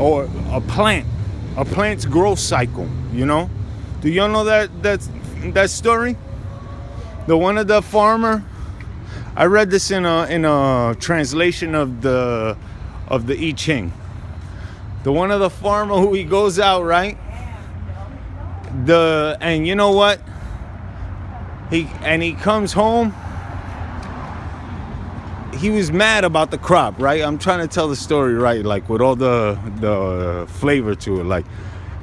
or a plant's growth cycle. You know, do you know that story? The one of the farmer. I read this in a translation of the I Ching. The one of the farmer who he goes out, right? And you know what? He comes home. He was mad about the crop, right? I'm trying to tell the story right, like with all the flavor to it. Like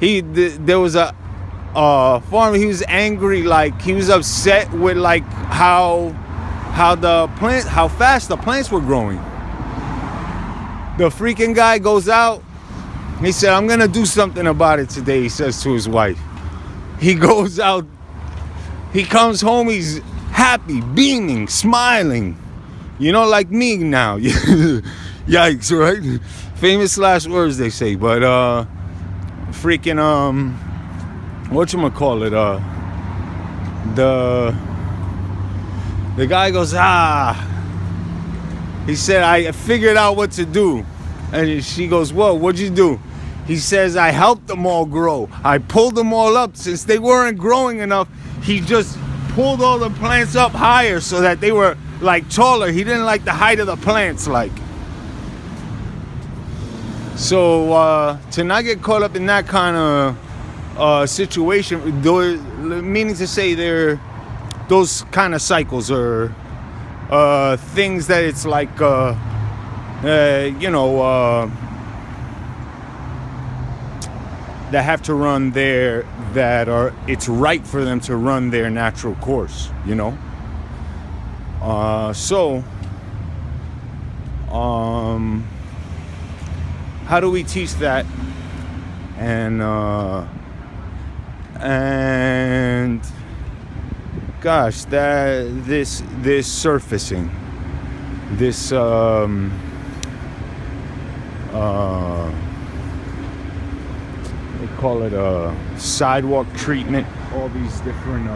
there was a farmer. He was angry, like he was upset with like how fast the plants were growing. The freaking guy goes out. He said, "I'm gonna do something about it today." He says to his wife. He goes out. He comes home. He's happy, beaming, smiling. You know, like me now. Yikes, right? Famous last words, they say. But freaking whatchamacallit? The guy goes, he said, "I figured out what to do." And she goes, "What'd you do?" He says, "I helped them all grow. I pulled them all up. Since they weren't growing enough, he just pulled all the plants up higher so that they were like taller. He didn't like the height of the plants, like." So to not get caught up in that kind of situation, meaning to say those kind of cycles or things that it's like that have to run it's right for them to run their natural course, you know. How do we teach that? And gosh, this surfacing, this they call it a sidewalk treatment. All these different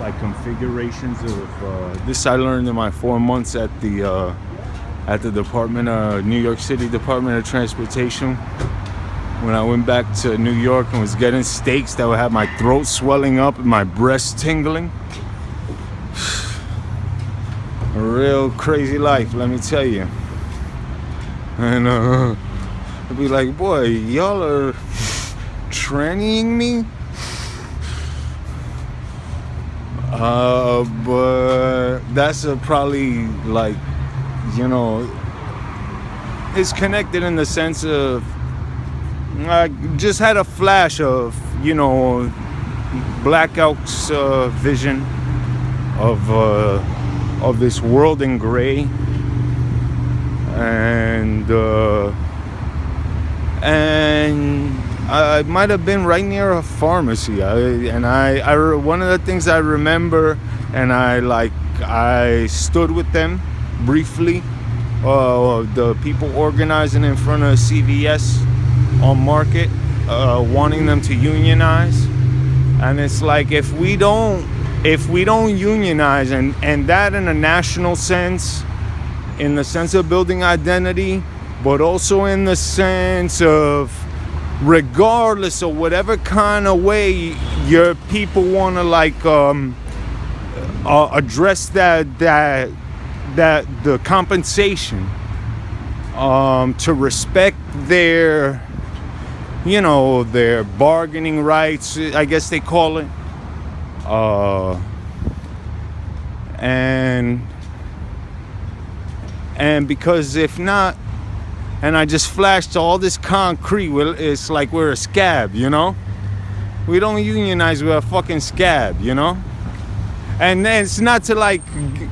like configurations of this I learned in my 4 months at the New York City Department of Transportation. When I went back to New York and was getting steaks that would have my throat swelling up and my breast tingling. A real crazy life, let me tell you. And I'd be like, "Boy, y'all are trannying me?" But that's probably like, you know, it's connected in the sense of I just had a flash of, you know, Black Elk's vision of this world in gray, and I might have been right near a pharmacy. One of the things I remember, and I stood with them briefly. The people organizing in front of CVS on Market, wanting them to unionize, and it's like if we don't unionize, and that in a national sense, in the sense of building identity, but also in the sense of regardless of whatever kind of way your people want to address that the compensation, to respect their, you know, their bargaining rights, I guess they call it, and because if not, and I just flashed all this concrete, well, it's like we're a scab, you know? We don't unionize, we're a fucking scab, you know? And then it's not to like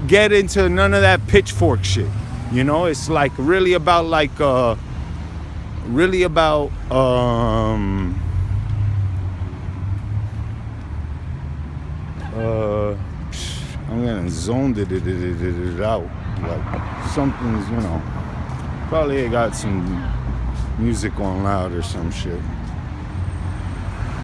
get into none of that pitchfork shit, you know? It's like really about I'm gonna zone it out, like something's, you know, probably got some music on loud or some shit.